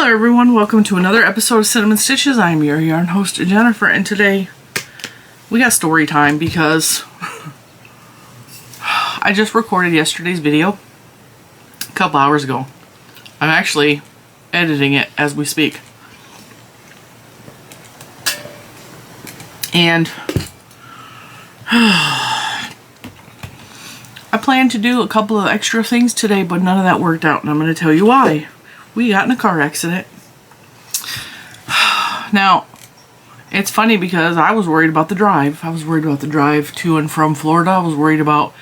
Hello everyone, welcome to another episode of Cinnamon Stitches. I'm your yarn host Jennifer, and today we got story time because I just recorded yesterday's video a couple hours ago. I'm actually editing it as we speak. And I planned to do a couple of extra things today, but none of that worked out, and I'm going to tell you why. We got in a car accident. Now, it's funny because I was worried about the drive. I was worried about the drive to and from Florida. I was worried about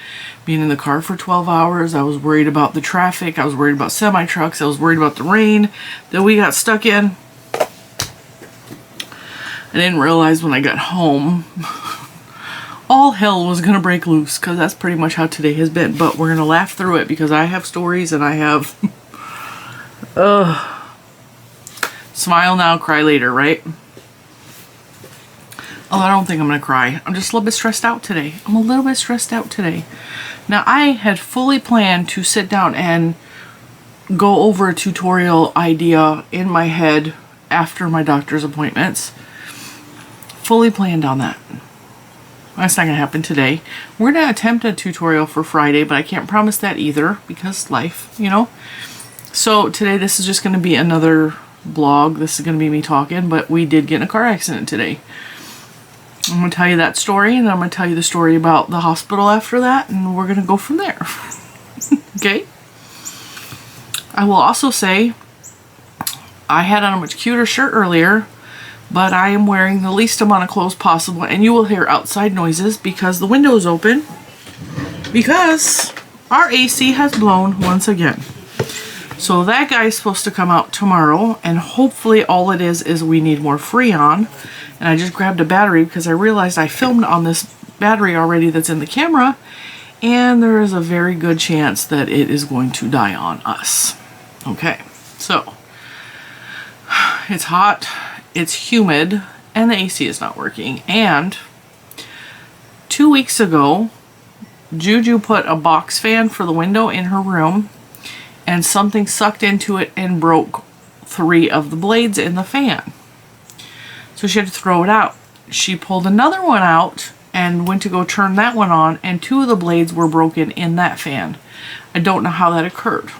being in the car for 12 hours. I was worried about the traffic. I was worried about semi-trucks. I was worried about the rain that we got stuck in. I didn't realize when I got home all hell was going to break loose, because that's pretty much how today has been. But we're going to laugh through it because I have stories and I have... Smile now, cry later, right? Although I don't think I'm going to cry. I'm just a little bit stressed out today. Now, I had fully planned to sit down and go over a tutorial idea in my head after my doctor's appointments. Fully planned on that. That's not going to happen today. We're going to attempt a tutorial for Friday, but I can't promise that either because life, you know. So today this is just going to be another vlog. This is going to be me talking, but we did get in a car accident today. I'm going to tell you that story, and then I'm going to tell you the story about the hospital after that, and we're going to go from there. Okay? I will also say I had on a much cuter shirt earlier, but I am wearing the least amount of clothes possible, and you will hear outside noises because the window is open because our AC has blown once again. So that guy is supposed to come out tomorrow, and hopefully all it is we need more Freon. And I just grabbed a battery because I realized I filmed on this battery already that's in the camera, and there is a very good chance that it is going to die on us. Okay, so it's hot, it's humid, and the AC is not working. And 2 weeks ago, Juju put a box fan for the window in her room, and something sucked into it and broke 3 of the blades in the fan. So she had to throw it out. She pulled another one out and went to go turn that one on, and 2 of the blades were broken in that fan. I don't know how that occurred.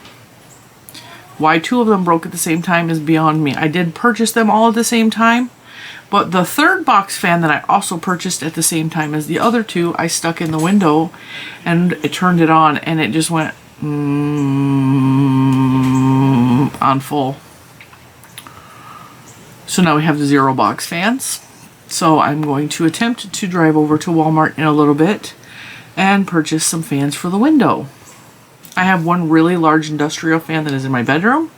Why 2 of them broke at the same time is beyond me. I did purchase them all at the same time, but the 3rd box fan that I also purchased at the same time as the other 2, I stuck in the window and it turned it on, and it just went on full. So now we have the 0 box fans. So I'm going to attempt to drive over to Walmart in a little bit and purchase some fans for the window. I have one really large industrial fan that is in my bedroom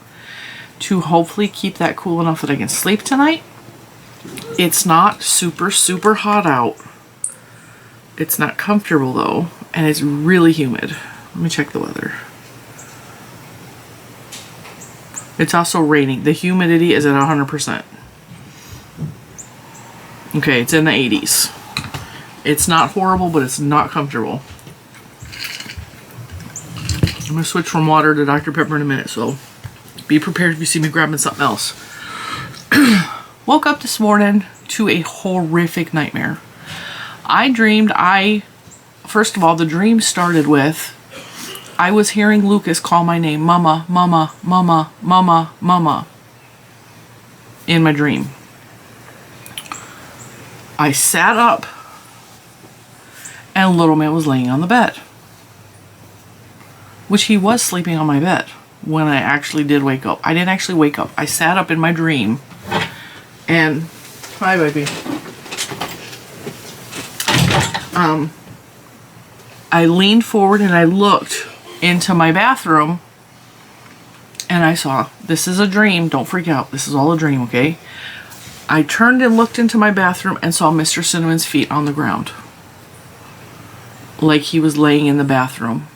to hopefully keep that cool enough that I can sleep tonight. It's not super hot out. It's not comfortable though, and it's really humid. Let me check the weather. It's also raining. The humidity is at 100%. Okay, it's in the 80s. It's not horrible, but it's not comfortable. I'm going to switch from water to Dr. Pepper in a minute, so be prepared if you see me grabbing something else. Woke up this morning to a horrific nightmare. I dreamed first of all, the dream started with I was hearing Lucas call my name, Mama, Mama, Mama, Mama, Mama, in my dream. I sat up, and little man was laying on the bed, which he was sleeping on my bed when I actually did wake up. I didn't actually wake up. I sat up in my dream, and hi, baby. I leaned forward and I looked into my bathroom, and I saw, this is a dream, don't freak out, this is all a dream, okay? I turned and looked into my bathroom and saw Mr. Cinnamon's feet on the ground, like he was laying in the bathroom.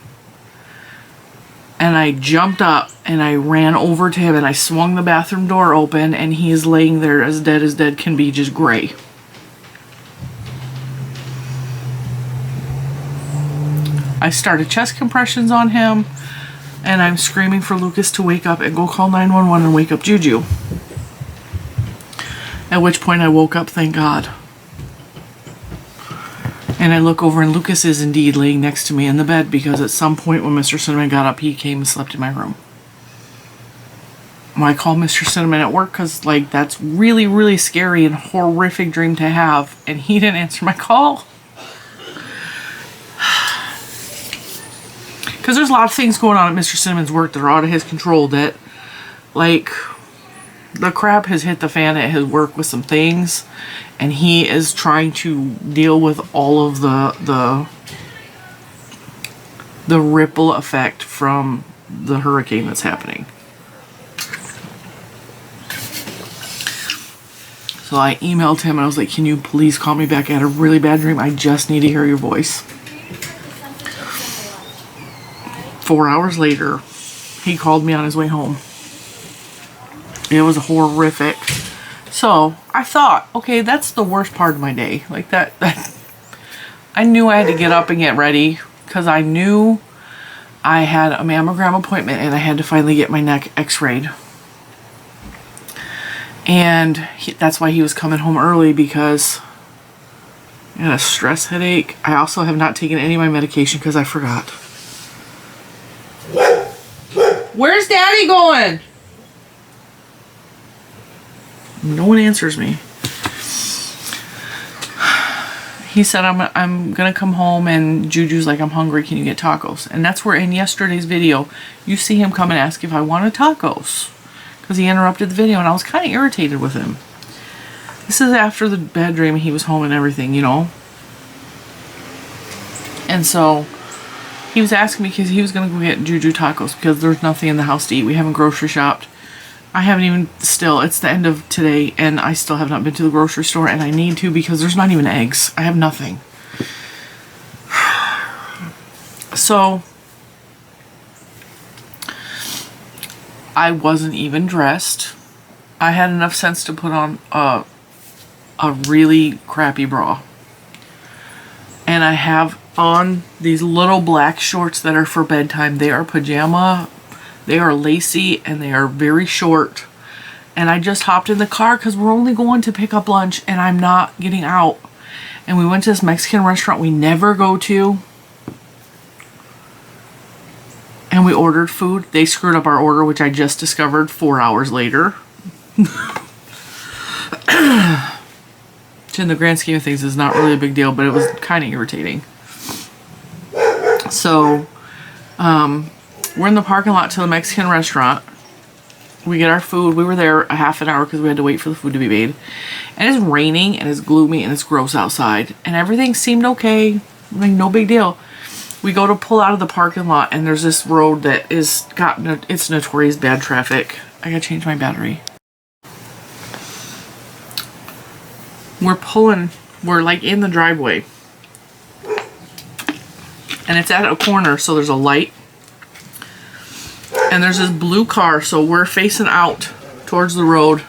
And I jumped up and I ran over to him and I swung the bathroom door open, and he is laying there as dead can be, just gray. I started chest compressions on him. And I'm screaming for Lucas to wake up and go call 911 and wake up Juju. At which point I woke up, thank God. And I look over and Lucas is indeed laying next to me in the bed, because at some point when Mr. Cinnamon got up, he came and slept in my room. I called Mr. Cinnamon at work because, like, that's really, really scary and horrific dream to have. And he didn't answer my call. Because there's a lot of things going on at Mr. Cinnamon's work that are out of his control, that, like, the crap has hit the fan at his work with some things. And he is trying to deal with all of the ripple effect from the hurricane that's happening. So I emailed him and I was like, can you please call me back? I had a really bad dream. I just need to hear your voice. 4 hours later, he called me on his way home. It was horrific. So I thought, okay, that's the worst part of my day. Like that I knew I had to get up and get ready, because I knew I had a mammogram appointment and I had to finally get my neck x-rayed. And that's why he was coming home early, because I had a stress headache. I also have not taken any of my medication because I forgot. Where's Daddy going? No one answers me. He said, I'm gonna come home, and Juju's like, I'm hungry, can you get tacos? And that's where in yesterday's video, you see him come and ask if I wanted tacos. Because he interrupted the video and I was kind of irritated with him. This is after the bad dream and he was home and everything, you know. And so he was asking me because he was going to go get Juju tacos because there's nothing in the house to eat. We haven't grocery shopped. I haven't even, still, it's the end of today and I still have not been to the grocery store, and I need to because there's not even eggs. I have nothing. So I wasn't even dressed. I had enough sense to put on a really crappy bra. And I have on these little black shorts that are for bedtime. They are pajama, they are lacy, and they are very short. And I just hopped in the car because we're only going to pick up lunch and I'm not getting out. And we went to this Mexican restaurant we never go to. And we ordered food. They screwed up our order, which I just discovered 4 hours later. Which in the grand scheme of things is not really a big deal, but it was kind of irritating. So, we're in the parking lot to the Mexican restaurant. We get our food. We were there a half an hour because we had to wait for the food to be made. And it's raining and it's gloomy and it's gross outside. And everything seemed okay. Like, no big deal. We go to pull out of the parking lot and there's this road that is it's notorious bad traffic. I gotta change my battery. We're like in the driveway. And it's at a corner, so there's a light. And there's this blue car, so we're facing out towards the road.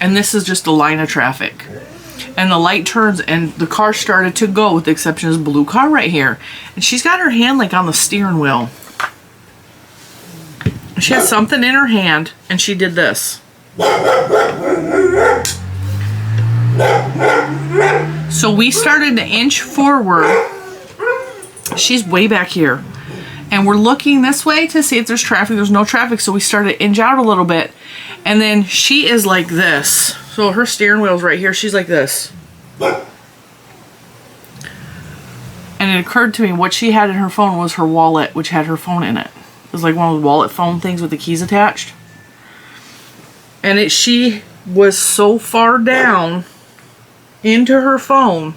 And this is just a line of traffic. And the light turns and the car started to go, with the exception of this blue car right here. And she's got her hand like on the steering wheel. She had something in her hand and she did this. So we started to inch forward. She's way back here. And we're looking this way to see if there's traffic. There's no traffic, so we started to inch out a little bit. And then she is like this. So her steering wheel's right here. She's like this. And it occurred to me what she had in her phone was her wallet, which had her phone in it. It was like one of those wallet phone things with the keys attached. And she was so far down into her phone,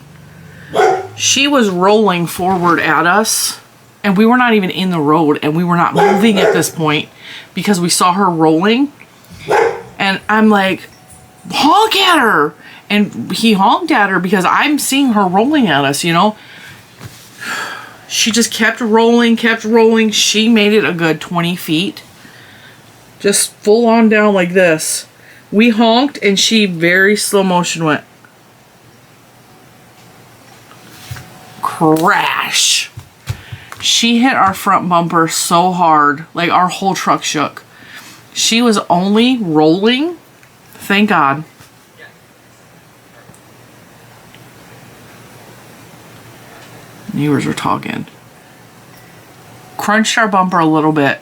she was rolling forward at us. And we were not even in the road, and we were not moving at this point because we saw her rolling. And I'm like, honk at her. And he honked at her because I'm seeing her rolling at us, you know. She just kept rolling, kept rolling. She made it a good 20 feet. Just full on down like this. We honked, and she very slow motion went. Crash. She hit our front bumper so hard, like our whole truck shook. She was only rolling, thank God. Neighbors are talking. Crunched our bumper a little bit.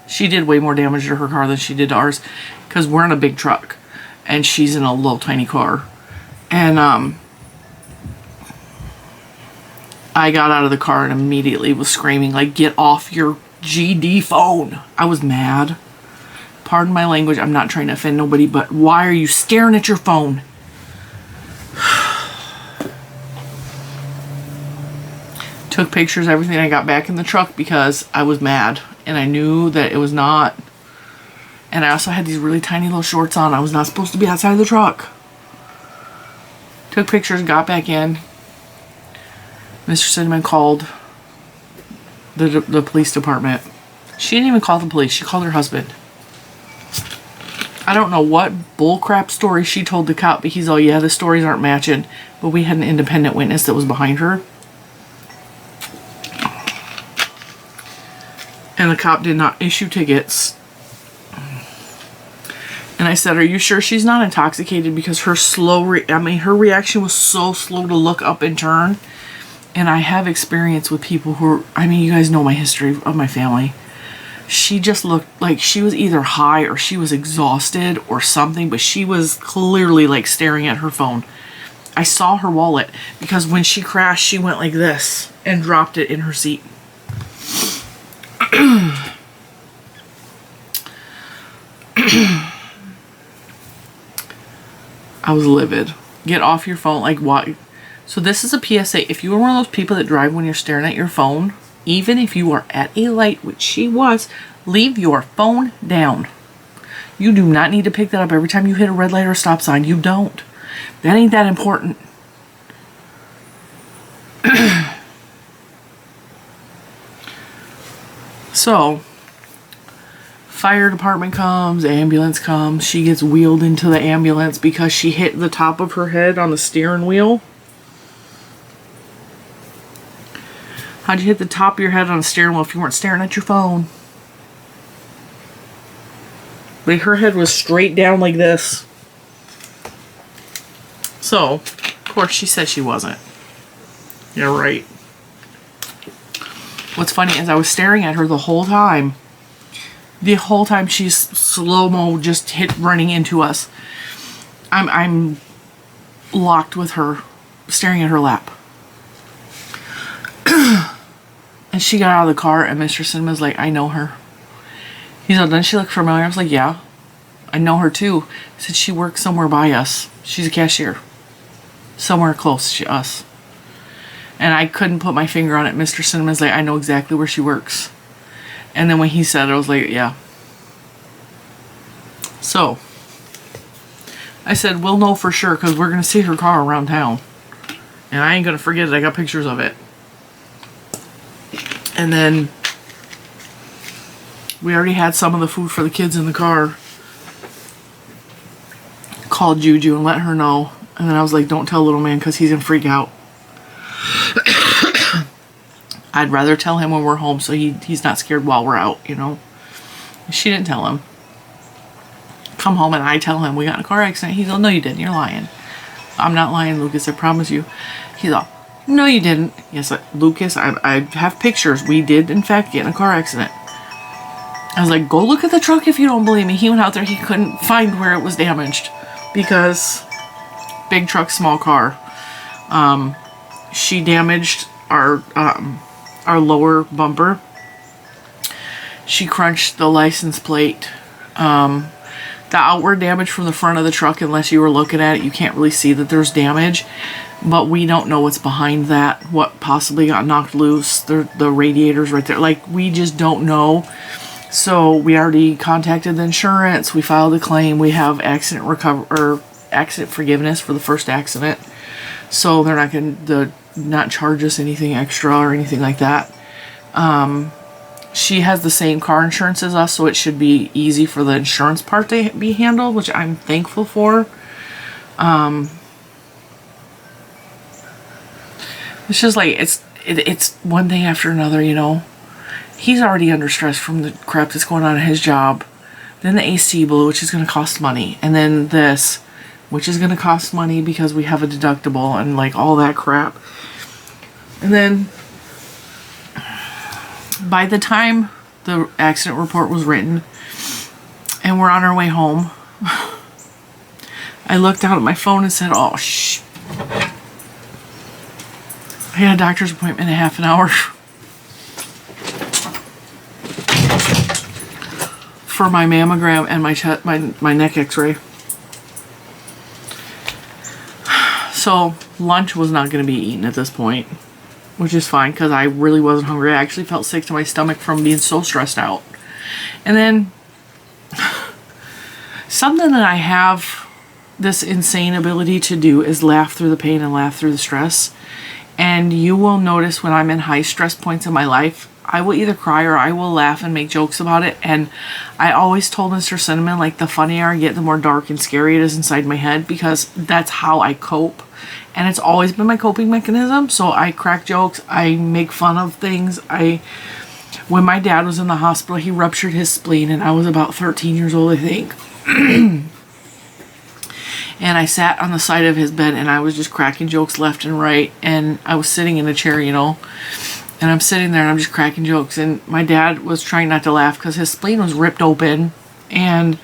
She did way more damage to her car than she did to ours, because we're in a big truck and she's in a little tiny car. And I got out of the car and immediately was screaming, like, get off your GD phone. I was mad. Pardon my language, I'm not trying to offend nobody, but why are you staring at your phone? Took pictures, everything. I got back in the truck because I was mad and I knew that it was not. And I also had these really tiny little shorts on. I was not supposed to be outside of the truck. Took pictures, got back in. Mr. Cinnamon called the police department. She didn't even call the police. She called her husband. I don't know what bullcrap story she told the cop, but he's all, yeah, the stories aren't matching. But we had an independent witness that was behind her. And the cop did not issue tickets. And I said, are you sure she's not intoxicated? Because her her reaction was so slow to look up and turn. And I have experience with people who are, you guys know my history of my family. She just looked like she was either high or she was exhausted or something, but she was clearly like staring at her phone. I saw her wallet because when she crashed, she went like this and dropped it in her seat. I was livid. Get off your phone. Like, why? So this is a PSA. If you are one of those people that drive when you're staring at your phone, even if you are at a light, which she was, leave your phone down. You do not need to pick that up every time you hit a red light or a stop sign. You don't. That ain't that important. So, fire department comes, ambulance comes. She gets wheeled into the ambulance because she hit the top of her head on the steering wheel. How'd you hit the top of your head on the steering wheel if you weren't staring at your phone? Like, her head was straight down like this. So, of course, she said she wasn't. Yeah, right. What's funny is I was staring at her the whole time. The whole time she's slow-mo just running into us. I'm locked with her, staring at her lap. And she got out of the car and Mr. Cinema's like, I know her. He's like, doesn't she look familiar? I was like, yeah, I know her too. He said, she works somewhere by us. She's a cashier. Somewhere close to us. And I couldn't put my finger on it. Mr. Cinema's like, I know exactly where she works. And then when he said it, I was like, yeah. So, I said, we'll know for sure because we're going to see her car around town. And I ain't going to forget it. I got pictures of it. And then we already had some of the food for the kids in the car. Called Juju and let her know. And then I was like, don't tell little man because he's going to freak out. I'd rather tell him when we're home so he's not scared while we're out, you know. She didn't tell him. Come home and I tell him we got in a car accident. He's like, no you didn't, you're lying. I'm not lying, Lucas, I promise you. He's like, no you didn't. Yes, Lucas, I have pictures. We did in fact get in a car accident. I was like, go look at the truck if you don't believe me. He went out there, he couldn't find where it was damaged. Because big truck, small car. She damaged our lower bumper. She crunched the license plate. The outward damage from the front of the truck, unless you were looking at it, you can't really see that there's damage. But we don't know what's behind that, what possibly got knocked loose, the radiators right there. Like, we just don't know. So we already contacted the insurance. We filed a claim. We have accident forgiveness for the first accident. So they're not going to not charge us anything extra or anything like that. She has the same car insurance as us, so it should be easy for the insurance part to be handled, which I'm thankful for. It's just like, it's one thing after another, you know. He's already under stress from the crap that's going on in his job. Then the AC bill, which is going to cost money. And then this, which is going to cost money because we have a deductible and like all that crap. And then by the time the accident report was written and we're on our way home, I looked down at my phone and said, oh, shh. I had a doctor's appointment in half an hour for my mammogram and my neck x-ray. So lunch was not going to be eaten at this point, which is fine because I really wasn't hungry. I actually felt sick to my stomach from being so stressed out. And then something that I have this insane ability to do is laugh through the pain and laugh through the stress. And you will notice when I'm in high stress points in my life, I will either cry or I will laugh and make jokes about it. And I always told Mr. Cinnamon, like, the funnier I get, the more dark and scary it is inside my head, because that's how I cope. And it's always been my coping mechanism. So I crack jokes, I make fun of things. When my dad was in the hospital, he ruptured his spleen and I was about 13 years old, I think. And I sat on the side of his bed and I was just cracking jokes left and right. And I was sitting in a chair, you know, and I'm sitting there and I'm just cracking jokes. And my dad was trying not to laugh because his spleen was ripped open. And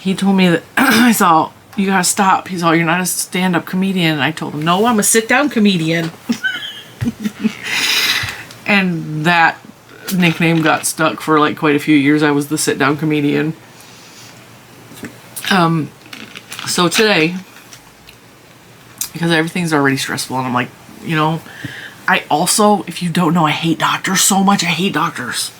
he told me that, I thought, you gotta stop. He's all, you're not a stand-up comedian. And I told him, no, I'm a sit-down comedian. And that nickname got stuck for like quite a few years. I was the sit-down comedian. So today, because everything's already stressful, and I'm like, you know, I also, if you don't know, I hate doctors so much. I hate doctors.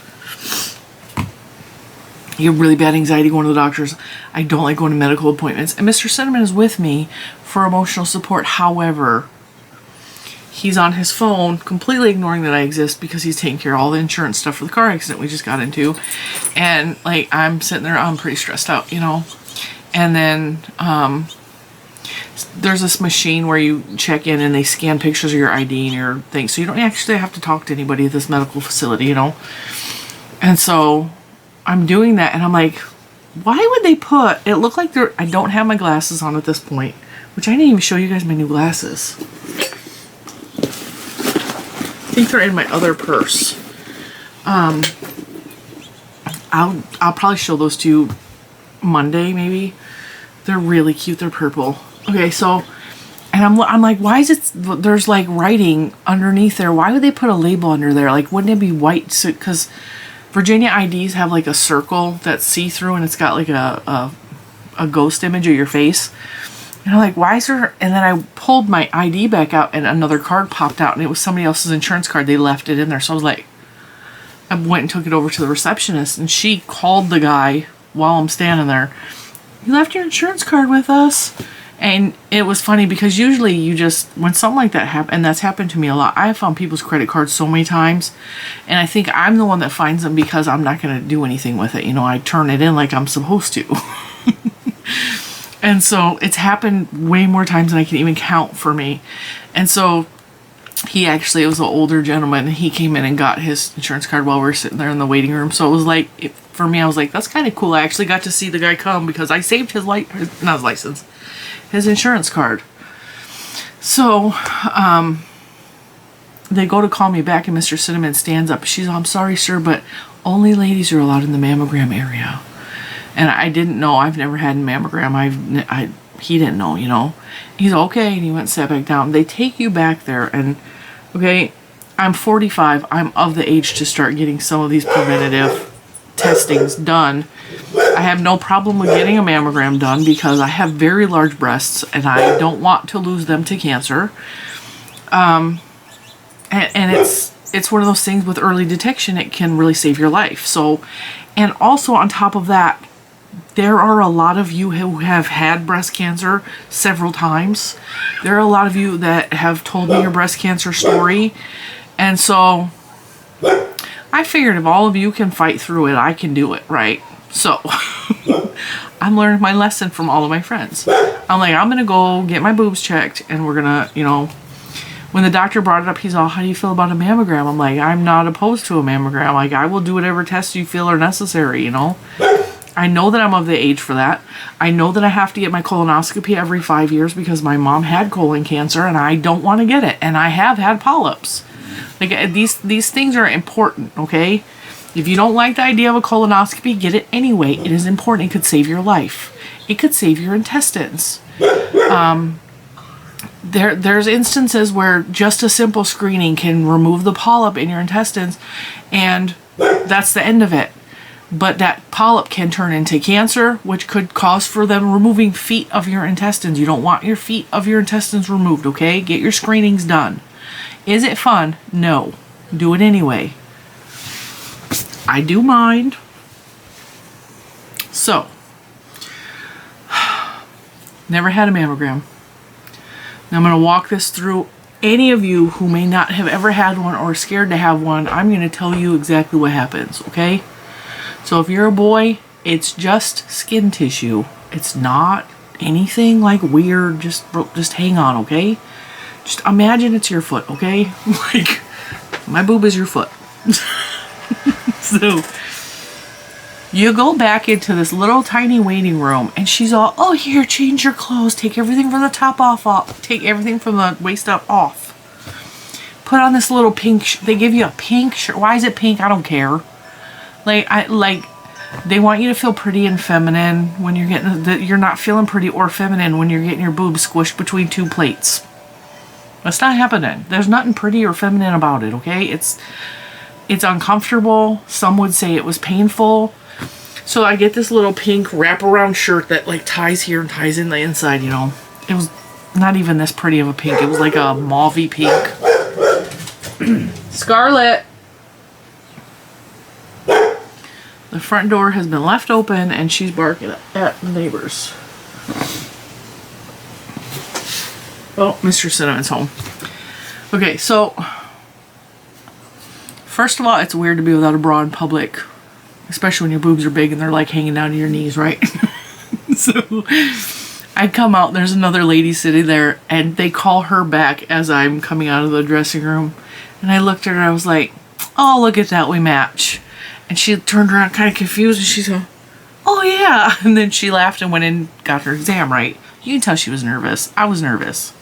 You have really bad anxiety going to the doctors. I don't like going to medical appointments. And Mr. Cinnamon is with me for emotional support. However, he's on his phone, completely ignoring that I exist because he's taking care of all the insurance stuff for the car accident we just got into. And like, I'm sitting there, I'm pretty stressed out, you know. And then there's this machine where you check in and they scan pictures of your ID and your thing. So you don't actually have to talk to anybody at this medical facility, you know. And so I'm doing that and I'm like, why would they put, it looked like I don't have my glasses on at this point, which I didn't even show you guys my new glasses. I think they're in my other purse. I'll probably show those to you Monday maybe. They're really cute. They're purple. Okay, so, and I'm like, why is it, there's like writing underneath there. Why would they put a label under there? Like, wouldn't it be white? So, because Virginia IDs have like a circle that's see-through and it's got like a ghost image of your face. And I'm like, why is there, and then I pulled my ID back out and another card popped out and it was somebody else's insurance card. They left it in there. So I was like, I went and took it over to the receptionist and she called the guy while I'm standing there. You left your insurance card with us. And it was funny because usually you just, when something like that happens, and that's happened to me a lot, I have found people's credit cards so many times, and I think I'm the one that finds them because I'm not going to do anything with it. You know, I turn it in like I'm supposed to. And so it's happened way more times than I can even count for me. And so he actually, it was an older gentleman, and he came in and got his insurance card while we were sitting there in the waiting room. So it was like, for me, I was like, that's kind of cool. I actually got to see the guy come because I saved his license. His insurance card. So, they go to call me back and Mr. Cinnamon stands up. She's, I'm sorry, sir, but only ladies are allowed in the mammogram area. And I didn't know. I've never had a mammogram. He didn't know, you know. He's okay. And he went and sat back down. They take you back there and, okay, I'm 45. I'm of the age to start getting some of these preventative testings done. I have no problem with getting a mammogram done because I have very large breasts and I don't want to lose them to cancer. And it's one of those things with early detection, it can really save your life. So, and also on top of that, there are a lot of you who have had breast cancer several times. There are a lot of you that have told me your breast cancer story. And so I figured if all of you can fight through it, I can do it, right? So I'm learning my lesson from all of my friends. I'm like, I'm going to go get my boobs checked and we're going to, you know, when the doctor brought it up, he's all, how do you feel about a mammogram? I'm like, I'm not opposed to a mammogram. Like, I will do whatever tests you feel are necessary, you know? I know that I'm of the age for that. I know that I have to get my colonoscopy every 5 years because my mom had colon cancer and I don't want to get it. And I have had polyps. Like, these things are important, okay? If you don't like the idea of a colonoscopy, get it anyway. It is important. It could save your life. It could save your intestines. There's instances where just a simple screening can remove the polyp in your intestines, and that's the end of it. But that polyp can turn into cancer, which could cause for them removing feet of your intestines. You don't want your feet of your intestines removed, okay? Get your screenings done. Is it fun? No. Do it anyway. I do mind. So, never had a mammogram. Now I'm going to walk this through. Any of you who may not have ever had one or are scared to have one, I'm going to tell you exactly what happens, okay? So if you're a boy, it's just skin tissue. It's not anything like weird. Just hang on, okay? Just imagine it's your foot, okay? Like, my boob is your foot. So, you go back into this little tiny waiting room, and she's all, oh, here, change your clothes. Take everything from the top off. Take everything from the waist up off. Put on this little pink, they give you a pink shirt. Why is it pink? I don't care. Like, they want you to feel pretty and feminine when you're getting, you're not feeling pretty or feminine when you're getting your boobs squished between two plates. That's not happening. There's nothing pretty or feminine about it, okay? It's uncomfortable. Some would say it was painful. So I get this little pink wraparound shirt that like ties here and ties in the inside, you know. It was not even this pretty of a pink. It was like a mauvey pink. Scarlet. The front door has been left open and she's barking at the neighbors. Oh, Mr. Cinnamon's home. Okay, so first of all, it's weird to be without a bra in public, especially when your boobs are big and they're like hanging down to your knees, right? So I come out, there's another lady sitting there, and they call her back as I'm coming out of the dressing room. And I looked at her and I was like, oh, look at that, we match. And she turned around kind of confused and she's going, oh yeah. And then she laughed and went and got her exam right. You can tell she was nervous. I was nervous.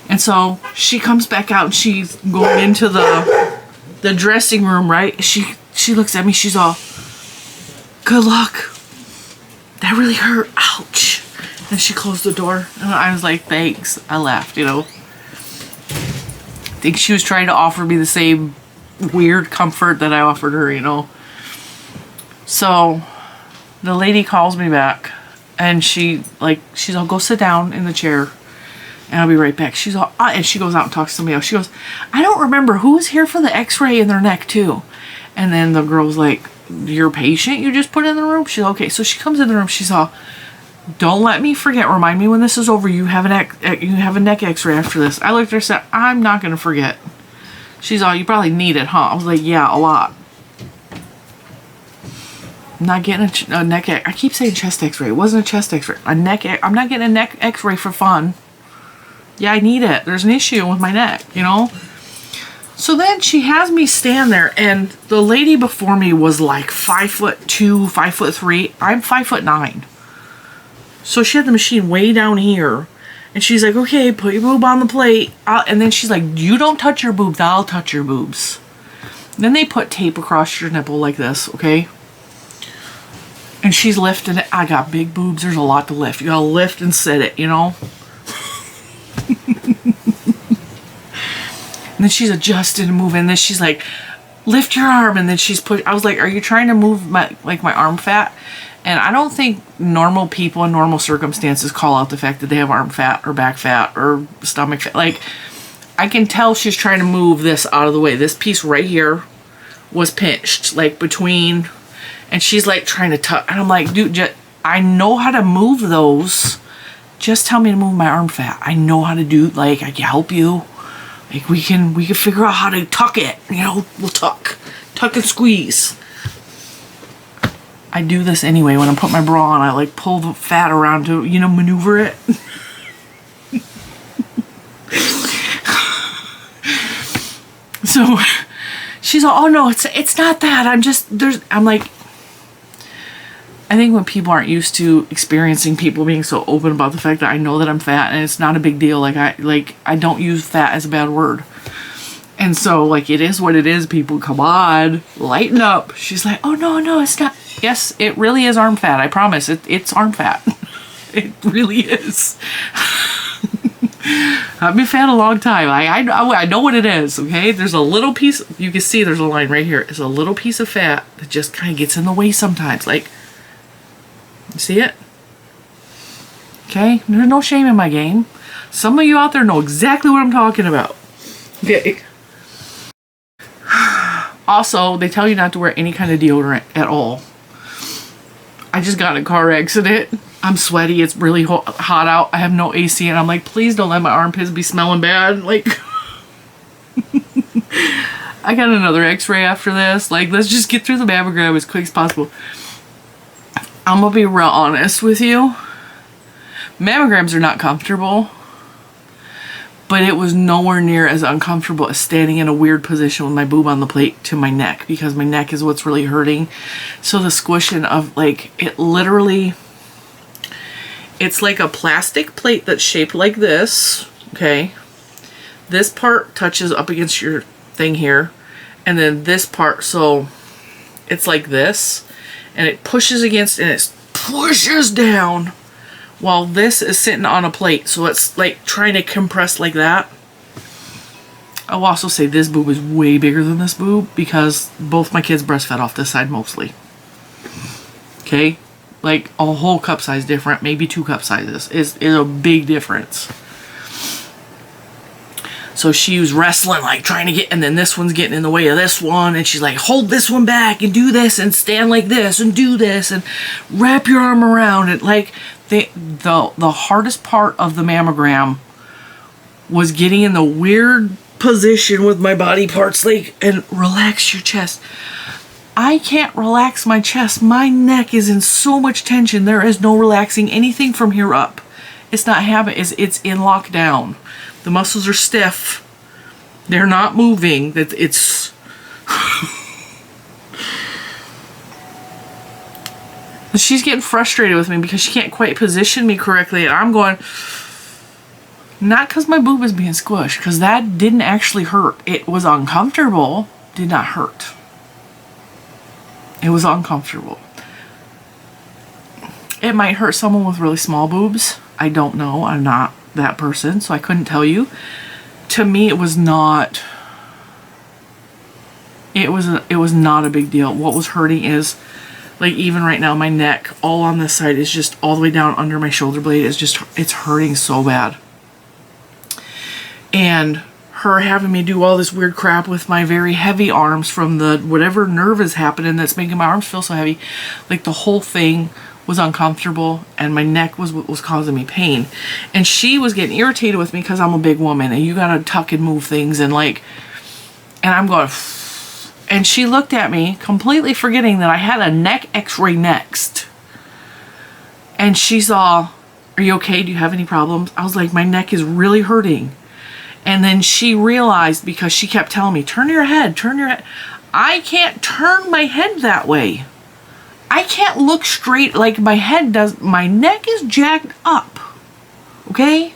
And so she comes back out and she's going into the dressing room, right? She looks at me, she's all, good luck. That really hurt. Ouch. And she closed the door. And I was like, thanks. I laughed, you know. I think she was trying to offer me the same weird comfort that I offered her, you know. So the lady calls me back and she's all, go sit down in the chair and I'll be right back. She's all, and she goes out and talks to somebody else. She goes, I don't remember who was here for the x-ray in their neck too. And then the girl's like, your patient you just put in the room? She's okay. So she comes in the room. She's all, don't let me forget. Remind me when this is over. You have a neck x-ray after this. I looked at her and said, I'm not going to forget. She's all, you probably need it, huh? I was like, yeah, a lot. I'm not getting a neck I keep saying chest x-ray. It wasn't a chest x-ray. I'm not getting a neck x-ray for fun. Yeah, I need it. There's an issue with my neck, you know? So then she has me stand there, and the lady before me was like 5'2", 5'3". I'm 5'9". So she had the machine way down here. And she's like, okay, put your boob on the plate. And then she's like, you don't touch your boobs, I'll touch your boobs. And then they put tape across your nipple like this, okay? And she's lifting it. I got big boobs, there's a lot to lift. You gotta lift and sit it, you know? And then she's adjusting and moving. And then she's like, lift your arm. And then she's push. I was like, are you trying to move my arm fat? And I don't think normal people in normal circumstances call out the fact that they have arm fat or back fat or stomach fat. Like, I can tell she's trying to move this out of the way. This piece right here was pinched, like between, and she's like trying to tuck. And I'm like, dude, I know how to move those. Just tell me to move my arm fat. I know how to do, like, I can help you. Like, we can figure out how to tuck it. You know, we'll tuck and squeeze. I do this anyway when I put my bra on. I like pull the fat around to, you know, maneuver it. So she's all, oh no, it's not that. I'm like, I think when people aren't used to experiencing people being so open about the fact that I know that I'm fat and it's not a big deal. Like I don't use fat as a bad word. And so like, it is what it is. People, come on, lighten up. She's like, oh no, it's not. Yes, it really is arm fat. I promise it's arm fat. It really is. I've been fat a long time. I know what it is, okay? There's a little piece, you can see there's a line right here. It's a little piece of fat that just kind of gets in the way sometimes. Like, you see it? Okay? There's no shame in my game. Some of you out there know exactly what I'm talking about. Okay. Also, they tell you not to wear any kind of deodorant at all. I just got in a car accident. I'm sweaty. It's really hot out. I have no AC, and I'm like, please don't let my armpits be smelling bad. Like, I got another x-ray after this. Like, let's just get through the mammogram as quick as possible. I'm gonna be real honest with you. Mammograms are not comfortable, but it was nowhere near as uncomfortable as standing in a weird position with my boob on the plate to my neck, because my neck is what's really hurting. So the squishing of, like, it literally, it's like a plastic plate that's shaped like this, okay? This part touches up against your thing here, and then this part, so it's like this, and it pushes against, and it pushes down, while this is sitting on a plate, so it's like trying to compress like that. I'll also say this boob is way bigger than this boob, because both my kids breastfed off this side mostly. Okay? Like a whole cup size different, maybe 2 cup sizes is a big difference. So she was wrestling, like trying to get, and then this one's getting in the way of this one, and she's like, hold this one back and do this and stand like this and do this and wrap your arm around it. Like the hardest part of the mammogram was getting in the weird position with my body parts, like, and relax your chest. I can't relax my chest. My neck is in so much tension. There is no relaxing anything from here up. It's not habit. It's in lockdown. The muscles are stiff. They're not moving. It's she's getting frustrated with me because she can't quite position me correctly, and I'm going, not because my boob is being squished, because that didn't actually hurt. It was uncomfortable, did not hurt. It was uncomfortable. It might hurt someone with really small boobs. I don't know. I'm not that person, so I couldn't tell you. To me, it was not. It was not a big deal. What was hurting is, like, even right now, my neck, all on this side, is just all the way down under my shoulder blade. It's hurting so bad. And her having me do all this weird crap with my very heavy arms from the whatever nerve is happening that's making my arms feel so heavy, like the whole thing was uncomfortable, and my neck was what was causing me pain. And she was getting irritated with me because I'm a big woman and you gotta tuck and move things, and like, and I'm going, and she looked at me completely forgetting that I had a neck x-ray next, and she saw, are you okay? Do you have any problems? I was like, my neck is really hurting. And then she realized, because she kept telling me, turn your head, turn your head. I can't turn my head that way. I can't look straight like my head does. My neck is jacked up. Okay?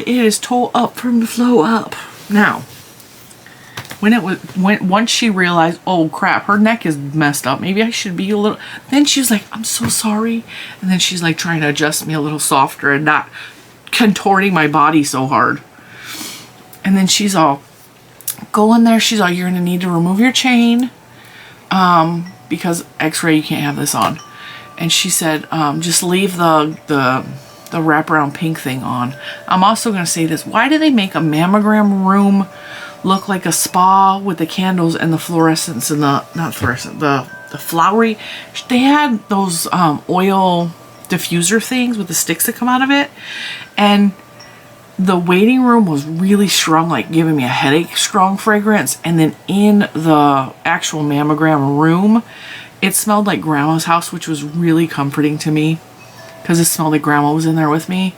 It is toe up from the flow up. Now, once she realized, oh crap, her neck is messed up, maybe I should be a little, then she was like, I'm so sorry. And then she's like trying to adjust me a little softer and not contorting my body so hard. And then she's all, go in there, she's all, you're gonna need to remove your chain, because x-ray, you can't have this on. And she said, just leave the wraparound pink thing on. I'm also gonna say this, why do they make a mammogram room look like a spa with the candles and the fluorescence and the flowery? They had those oil diffuser things with the sticks that come out of it, and the waiting room was really strong, like giving me a headache, strong fragrance. And then in the actual mammogram room, it smelled like grandma's house, which was really comforting to me. because it smelled like Grandma was in there with me.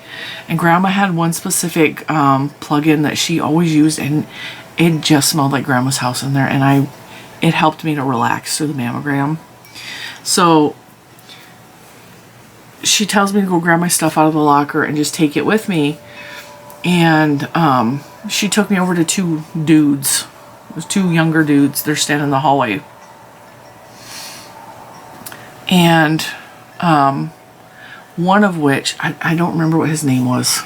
And Grandma had one specific plug-in that she always used, and it just smelled like Grandma's house in there, and it helped me to relax through the mammogram. So she tells me to go grab my stuff out of the locker and just take it with me. And she took me over to two dudes. There's two younger dudes. They're standing in the hallway. And one of which, I don't remember what his name was.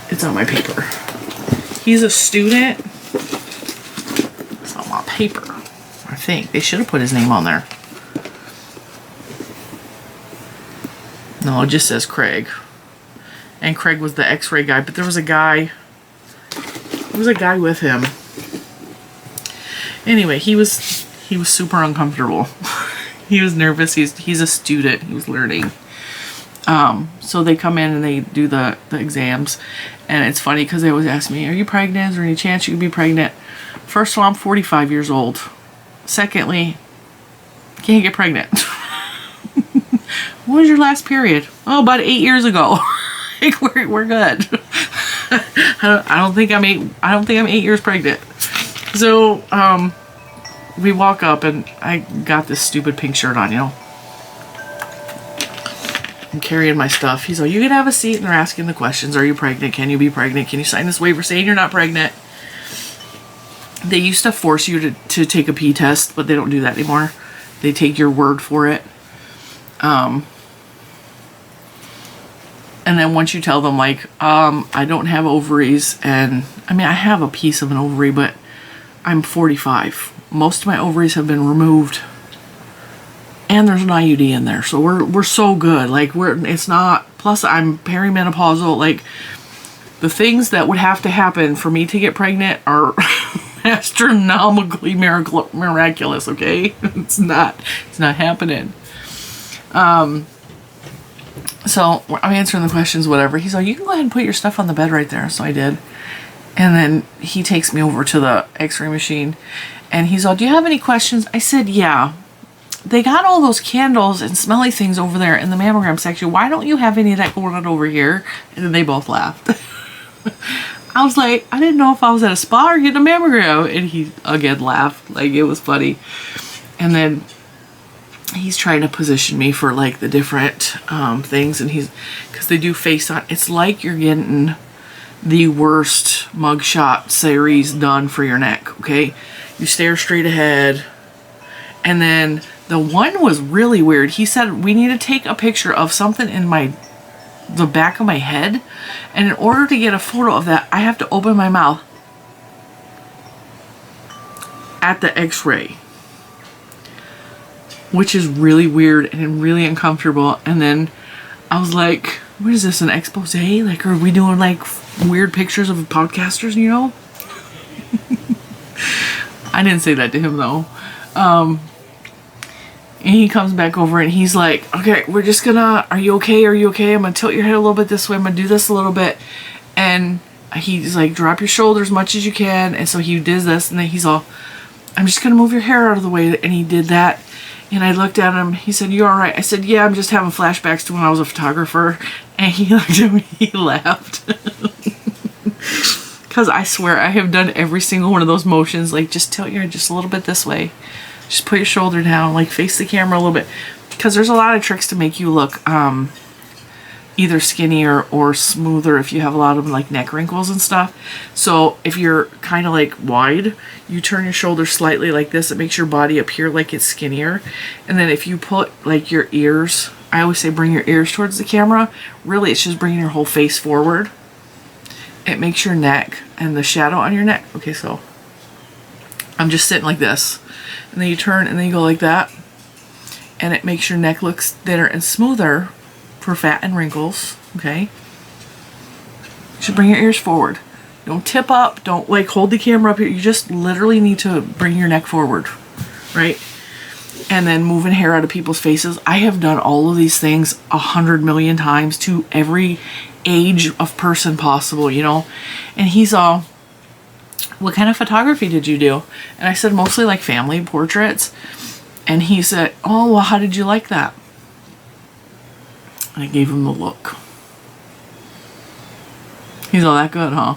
It's on my paper. He's a student. It's on my paper. I think they should have put his name on there. No, it just says Craig. And Craig was the x-ray guy, but there was a guy with him. Anyway, he was super uncomfortable. He was nervous. He's a student. He was learning. So they come in and they do the exams. And it's funny because they always ask me, are you pregnant? Is there any chance you could be pregnant? First of all, I'm 45 years old. Secondly, can't get pregnant. When was your last period? Oh, about 8 years ago. Like, we're good. I don't think I'm 8 years pregnant. So we walk up and I got this stupid pink shirt on, you know. I'm carrying my stuff. He's like, you can have a seat, and they're asking the questions. Are you pregnant? Can you be pregnant? Can you sign this waiver saying you're not pregnant? They used to force you to take a pee test, but they don't do that anymore. They take your word for it. And then once you tell them, like, I don't have ovaries, and I mean, I have a piece of an ovary, but I'm 45. Most of my ovaries have been removed, and there's an IUD in there, so we're so good. Like, it's not. Plus, I'm perimenopausal. Like, the things that would have to happen for me to get pregnant are astronomically miraculous. Okay, it's not happening. So I'm answering the questions, whatever. He's like, you can go ahead and put your stuff on the bed right there. So I did. And then he takes me over to the x-ray machine. And he's all, do you have any questions? I said, yeah. They got all those candles and smelly things over there in the mammogram section. Why don't you have any of that going on over here? And then they both laughed. I was like, I didn't know if I was at a spa or getting a mammogram. And he, again, laughed. Like, it was funny. And then he's trying to position me for, like, the different things. And because they do face on. It's like you're getting the worst mugshot series done for your neck, okay? You stare straight ahead. And then the one was really weird. He said, we need to take a picture of something in the back of my head. And in order to get a photo of that, I have to open my mouth at the x-ray. Which is really weird and really uncomfortable. And then I was like, what is this, an expose? Like, are we doing, like, weird pictures of podcasters, you know? I didn't say that to him, though. And he comes back over and he's like, okay, we're just gonna, are you okay? Are you okay? I'm gonna tilt your head a little bit this way. I'm gonna do this a little bit. And he's like, drop your shoulders as much as you can. And so he did this, and then he's all, I'm just gonna move your hair out of the way. And he did that. And I looked at him. He said, you all right? I said, yeah, I'm just having flashbacks to when I was a photographer. And he looked at me, he laughed. Because I swear, I have done every single one of those motions. Like, just tilt your head just a little bit this way. Just put your shoulder down, like, face the camera a little bit. Because there's a lot of tricks to make you look either skinnier or smoother if you have a lot of, like, neck wrinkles and stuff. So if you're kind of, like, wide, you turn your shoulders slightly like this. It makes your body appear like it's skinnier. And then if you put, like, your ears, I always say bring your ears towards the camera. Really, it's just bringing your whole face forward. It makes your neck and the shadow on your neck. Okay, so I'm just sitting like this. And then you turn and then you go like that. And it makes your neck look thinner and smoother for fat and wrinkles. Okay? You should bring your ears forward. Don't tip up. Don't, like, hold the camera up here. You just literally need to bring your neck forward. Right? And then moving hair out of people's faces. I have done all of these things 100 million times to every age of person possible, you know? And he's all, what kind of photography did you do? And I said, mostly like family portraits. And he said, oh, well, how did you like that? And I gave him the look. He's all, that good, huh?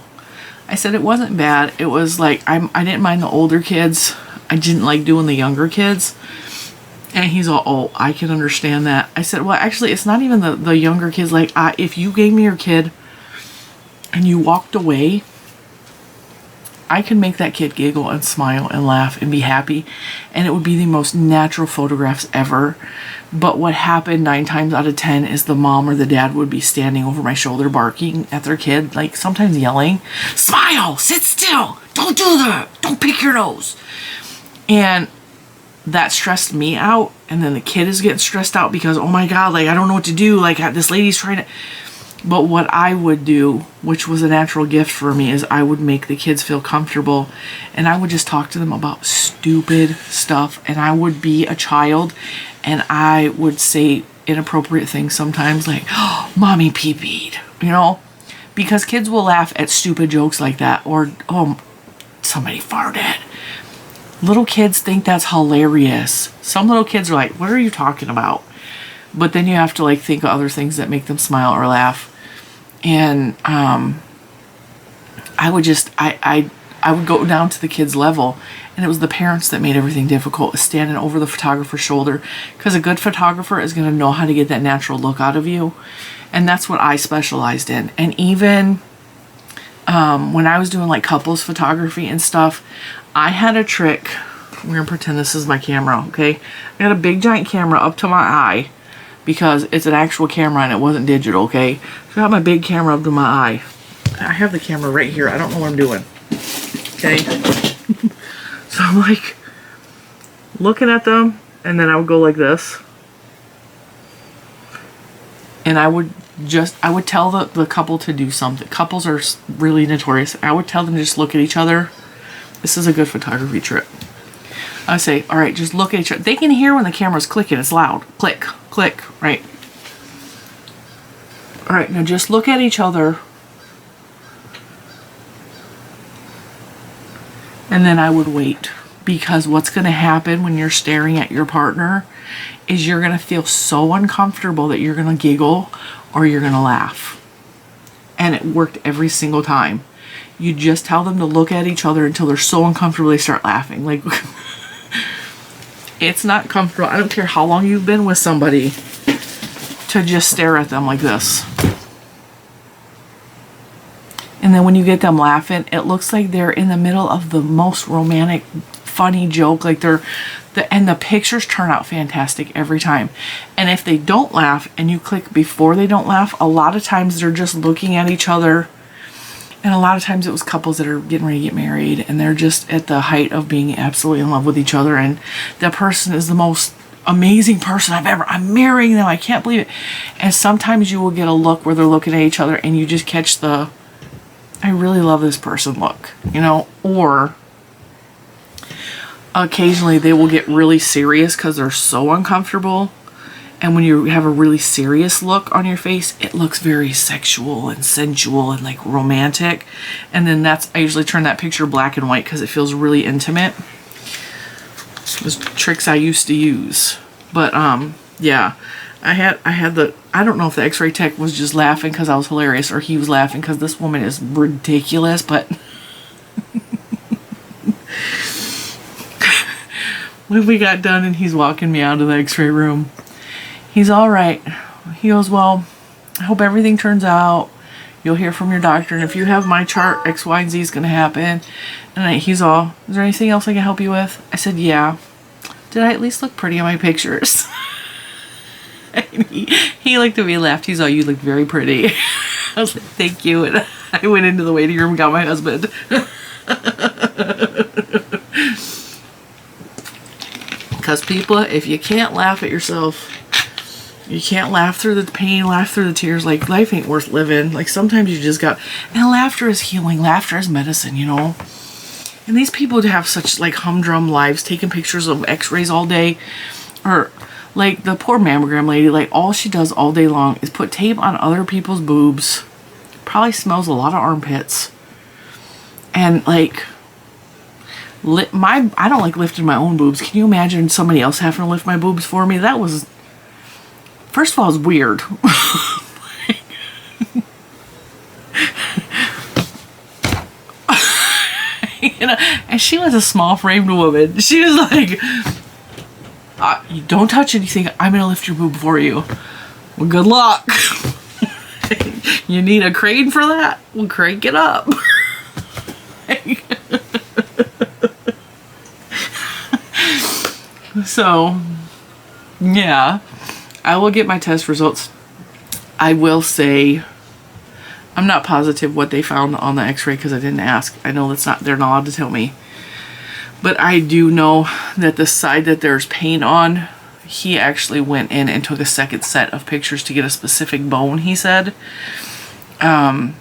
I said it wasn't bad. It was like, I didn't mind the older kids. I didn't like doing the younger kids. And he's all, oh, I can understand that. I said, well, actually, it's not even the younger kids. Like, if you gave me your kid and you walked away, I can make that kid giggle and smile and laugh and be happy. And it would be the most natural photographs ever. But what happened 9 times out of 10 is the mom or the dad would be standing over my shoulder barking at their kid, like sometimes yelling, smile, sit still, don't do that, don't pick your nose. And that stressed me out. And then the kid is getting stressed out because, oh my God, like, I don't know what to do. Like, this lady's trying to... But what I would do, which was a natural gift for me, is I would make the kids feel comfortable. And I would just talk to them about stupid stuff. And I would be a child. And I would say inappropriate things sometimes, like, oh, mommy pee-peed, you know? Because kids will laugh at stupid jokes like that. Or, oh, somebody farted. Little kids think that's hilarious. Some little kids are like, what are you talking about? But then you have to like think of other things that make them smile or laugh. And I would just, I would go down to the kids' level, and it was the parents that made everything difficult, standing over the photographer's shoulder, because a good photographer is going to know how to get that natural look out of you. And that's what I specialized in. And even when I was doing like couples photography and stuff, I had a trick. We're going to pretend this is my camera, okay? I got a big giant camera up to my eye because it's an actual camera and it wasn't digital, okay? So I got my big camera up to my eye. I have the camera right here. I don't know what I'm doing, okay? So I'm like looking at them, and then I would go like this. And I would tell the couple to do something. Couples are really notorious. I would tell them to just look at each other. This is a good photography trick. I say, all right, just look at each other. They can hear when the camera's clicking. It's loud. Click, click, right? All right, now just look at each other. And then I would wait. Because what's going to happen when you're staring at your partner is you're going to feel so uncomfortable that you're going to giggle or you're going to laugh. And it worked every single time. You just tell them to look at each other until they're so uncomfortable they start laughing. Like, it's not comfortable. I don't care how long you've been with somebody to just stare at them like this. And then when you get them laughing, it looks like they're in the middle of the most romantic, funny joke. Like and the pictures turn out fantastic every time. And if they don't laugh and you click before they don't laugh, a lot of times they're just looking at each other. And a lot of times it was couples that are getting ready to get married and they're just at the height of being absolutely in love with each other. And that person is the most amazing person I'm marrying them. I can't believe it. And sometimes you will get a look where they're looking at each other and you just catch the, I really love this person look, you know, or occasionally they will get really serious because they're so uncomfortable. And when you have a really serious look on your face, it looks very sexual and sensual and like romantic. And then I usually turn that picture black and white because it feels really intimate. Those tricks I used to use. But yeah, I don't know if the x-ray tech was just laughing because I was hilarious or he was laughing because this woman is ridiculous, but when we got done and he's walking me out of the x-ray room, he's all right. He goes, well, I hope everything turns out. You'll hear from your doctor. And if you have my chart, X, Y, and Z is going to happen. And he's all, is there anything else I can help you with? I said, yeah. Did I at least look pretty in my pictures? And he looked at me and laughed. He's all, you look very pretty. I was like, thank you. And I went into the waiting room and got my husband. Because people, if you can't laugh at yourself, you can't laugh through the pain, laugh through the tears. Like, life ain't worth living. Like, sometimes you just got... And laughter is healing. Laughter is medicine, you know? And these people have such, like, humdrum lives, taking pictures of x-rays all day. Or, like, the poor mammogram lady, like, all she does all day long is put tape on other people's boobs. Probably smells a lot of armpits. And, like... I don't like lifting my own boobs. Can you imagine somebody else having to lift my boobs for me? That was First of all, it's weird. You know, and she was a small framed woman. She was like, you don't touch anything. I'm gonna lift your boob for you. Well, good luck. You need a crane for that? We'll crank it up. So, yeah, I will get my test results. I will say, I'm not positive what they found on the x-ray because I didn't ask. I know they're not allowed to tell me. But I do know that the side that there's pain on, he actually went in and took a second set of pictures to get a specific bone, he said. And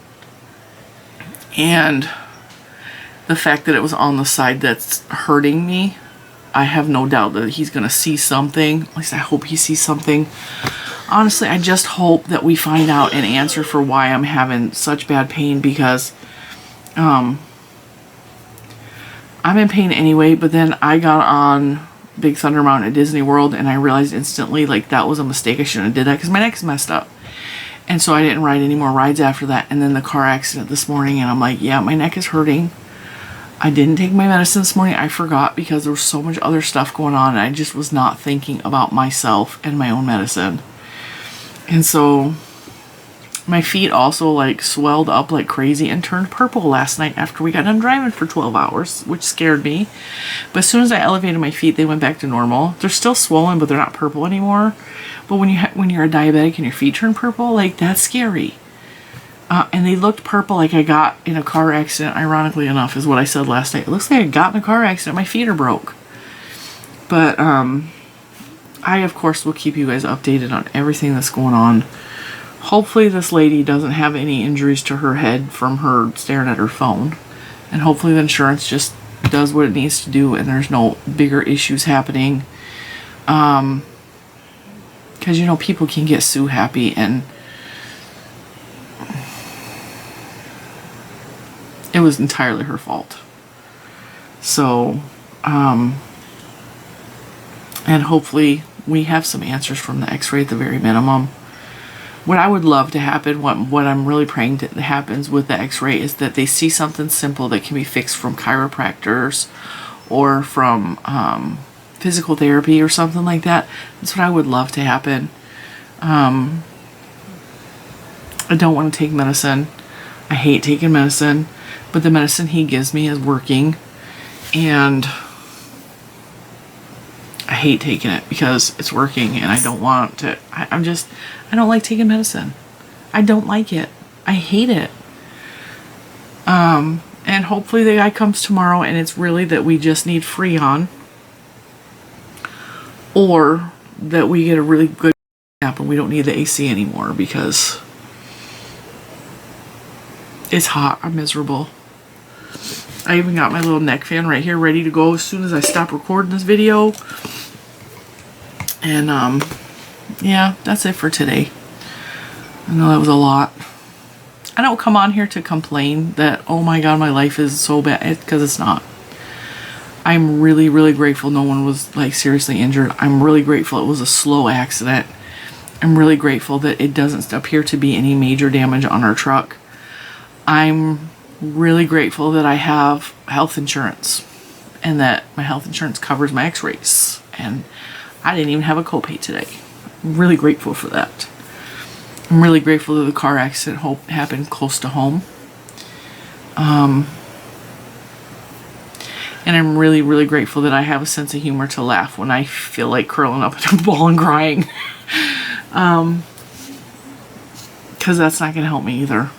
the fact that it was on the side that's hurting me, I have no doubt that he's going to see something. At least I hope he sees something. Honestly, I just hope that we find out an answer for why I'm having such bad pain, because I'm in pain anyway, but then I got on Big Thunder Mountain at Disney World and I realized instantly, like, that was a mistake. I shouldn't have did that because my neck's messed up. And so I didn't ride any more rides after that. And then the car accident this morning, and I'm like, yeah, my neck is hurting. I didn't take my medicine this morning. I forgot because there was so much other stuff going on, and I just was not thinking about myself and my own medicine. And so my feet also like swelled up like crazy and turned purple last night after we got done driving for 12 hours, which scared me. But as soon as I elevated my feet, they went back to normal. They're still swollen, but they're not purple anymore. But when you're a diabetic and your feet turn purple, like, that's scary. And they looked purple like I got in a car accident, ironically enough, is what I said last night. It looks like I got in a car accident. My feet are broke. But I, of course, will keep you guys updated on everything that's going on. Hopefully this lady doesn't have any injuries to her head from her staring at her phone. And hopefully the insurance just does what it needs to do and there's no bigger issues happening. Because, you know, people can get sue happy, and it was entirely her fault. So, and hopefully we have some answers from the x-ray at the very minimum. What I would love to happen, what I'm really praying that happens with the x-ray, is that they see something simple that can be fixed from chiropractors or from physical therapy or something like that. That's what I would love to happen. I don't want to take medicine. I hate taking medicine, but the medicine he gives me is working, and I hate taking it because it's working and I don't want to. I don't like taking medicine. I don't like it. I hate it. And hopefully the guy comes tomorrow and it's really that we just need Freon, or that we get a really good nap and we don't need the AC anymore because it's hot. I'm miserable. I even got my little neck fan right here ready to go as soon as I stop recording this video. And yeah, that's it for today. I know that was a lot. I don't come on here to complain that, oh my god, my life is so bad, because it's not. I'm really, really grateful no one was like seriously injured. I'm really grateful it was a slow accident. I'm really grateful that it doesn't appear to be any major damage on our truck. I'm really grateful that I have health insurance and that my health insurance covers my x-rays, and I didn't even have a copay today. I'm really grateful for that. I'm really grateful that the car accident happened close to home. And I'm really, really grateful that I have a sense of humor to laugh when I feel like curling up in a ball and crying. Because that's not going to help me either.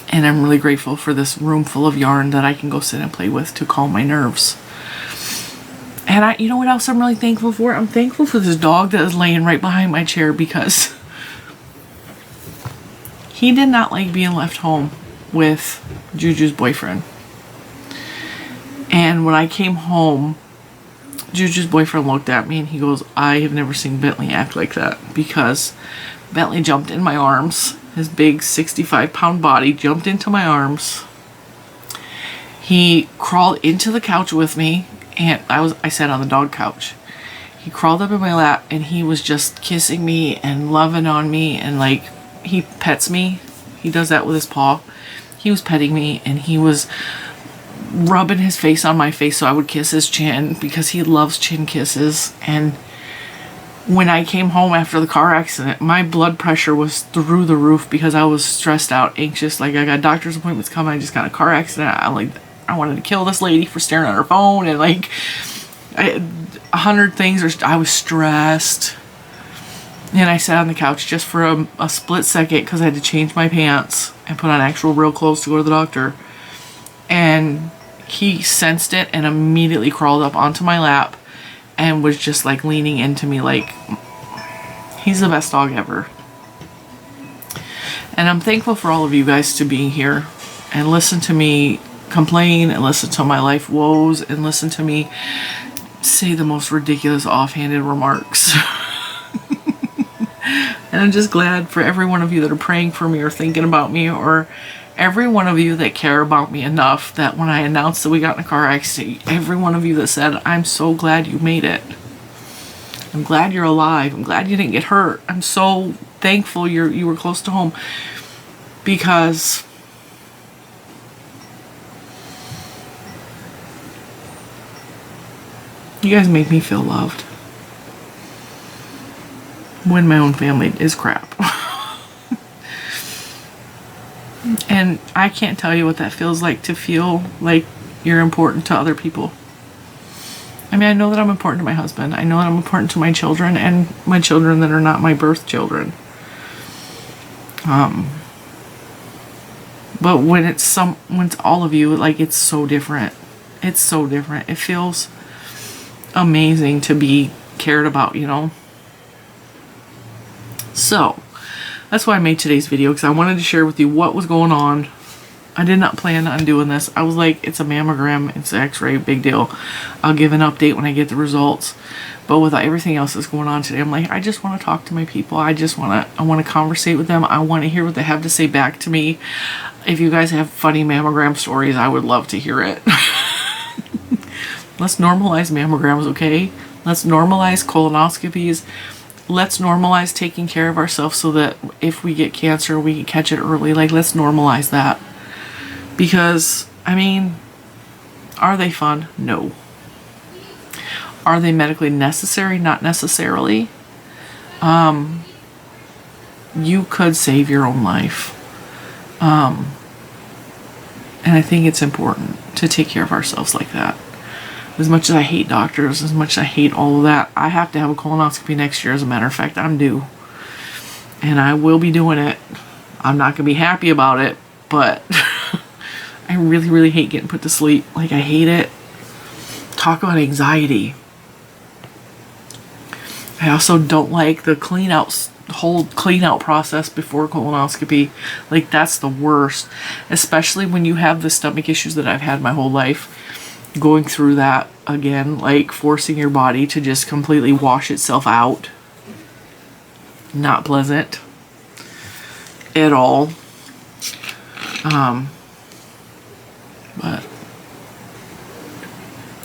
And I'm really grateful for this room full of yarn that I can go sit and play with to calm my nerves. And you know what else I'm really thankful for? I'm thankful for this dog that is laying right behind my chair, because he did not like being left home with Juju's boyfriend. And when I came home, Juju's boyfriend looked at me and he goes, I have never seen Bentley act like that, because Bentley jumped in my arms. His big 65-pound body jumped into my arms. He crawled into the couch with me, and I sat on the dog couch. he crawled up in my lap and he was just kissing me and loving on me, and like, he pets me. He does that with his paw. He was petting me and he was rubbing his face on my face so I would kiss his chin, because he loves chin kisses. And when I came home after the car accident, my blood pressure was through the roof because I was stressed out, anxious. Like, I got doctor's appointments coming. I just got in a car accident. I wanted to kill this lady for staring at her phone, and like 100 things. I was stressed. And I sat on the couch just for a split second because I had to change my pants and put on actual real clothes to go to the doctor. And he sensed it and immediately crawled up onto my lap and was just like leaning into me. Like, he's the best dog ever. And I'm thankful for all of you guys to being here and listen to me complain and listen to my life woes and listen to me say the most ridiculous offhanded remarks. And I'm just glad for every one of you that are praying for me or thinking about me, or every one of you that care about me enough that when I announced that we got in a car accident, every one of you that said, I'm so glad you made it. I'm glad you're alive. I'm glad you didn't get hurt. I'm so thankful you were close to home, because you guys make me feel loved when my own family is crap. And I can't tell you what that feels like, to feel like you're important to other people. I mean, I know that I'm important to my husband. I know that I'm important to my children, and my children that are not my birth children. But when it's all of you, like, it's so different. It's so different. It feels amazing to be cared about, you know? So that's why I made today's video, because I wanted to share with you what was going on. I did not plan on doing this. I was like, it's a mammogram, it's an x-ray, big deal. I'll give an update when I get the results. But with everything else that's going on today, I'm like, I just want to talk to my people. I want to conversate with them. I want to hear what they have to say back to me. If you guys have funny mammogram stories, I would love to hear it. Let's normalize mammograms, okay? Let's normalize colonoscopies. Let's normalize taking care of ourselves so that if we get cancer, we can catch it early. Like, let's normalize that. Because, I mean, are they fun? No. Are they medically necessary? Not necessarily. You could save your own life. And I think it's important to take care of ourselves like that. As much as I hate doctors, as much as I hate all of that, I have to have a colonoscopy next year. As a matter of fact, I'm due. And I will be doing it. I'm not going to be happy about it, but I really, really hate getting put to sleep. Like, I hate it. Talk about anxiety. I also don't like the whole clean out process before colonoscopy. Like, that's the worst. Especially when you have the stomach issues that I've had my whole life. Going through that again, like forcing your body to just completely wash itself out. Not pleasant at all. But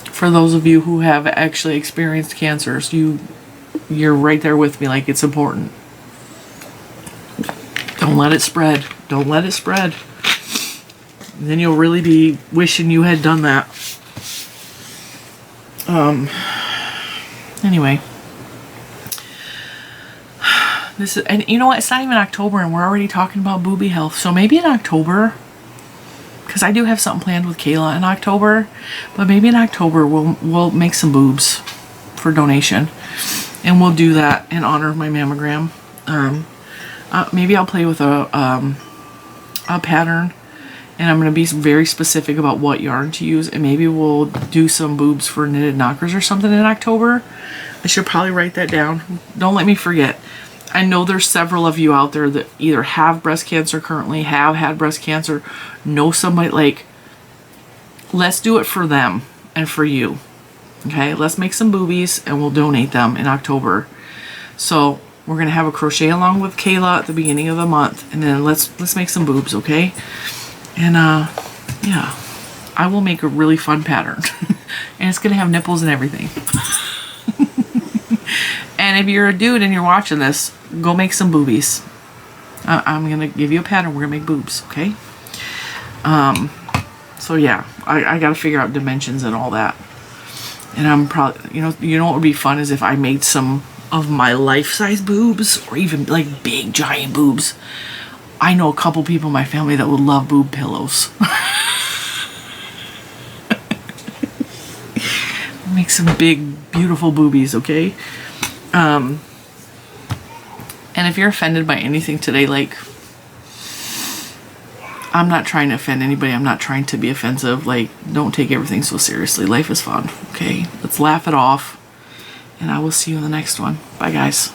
for those of you who have actually experienced cancers, you're right there with me. Like, it's important. Don't let it spread. Don't let it spread. And then you'll really be wishing you had done that. Anyway, and you know what, it's not even October and we're already talking about booby health. So maybe in October, because I do have something planned with Kayla in October, but maybe in October we'll make some boobs for donation, and we'll do that in honor of my mammogram. Maybe I'll play with a pattern. And I'm going to be very specific about what yarn to use. And maybe we'll do some boobs for knitted knockers or something in October. I should probably write that down. Don't let me forget. I know there's several of you out there that either have breast cancer currently, have had breast cancer, know somebody. Like, let's do it for them and for you. Okay, let's make some boobies and we'll donate them in October. So we're going to have a crochet along with Kayla at the beginning of the month. And then let's make some boobs, okay? And, yeah, I will make a really fun pattern. And it's going to have nipples and everything. And if you're a dude and you're watching this, go make some boobies. I'm gonna give you a pattern. We're gonna make boobs, okay? So yeah, I gotta figure out dimensions and all that. And I'm probably, you know what would be fun is if I made some of my life-size boobs, or even like big giant boobs. I know a couple people in my family that would love boob pillows. Make some big, beautiful boobies, okay? And if you're offended by anything today, like, I'm not trying to offend anybody. I'm not trying to be offensive. Like, don't take everything so seriously. Life is fun, okay? Let's laugh it off. And I will see you in the next one. Bye, guys.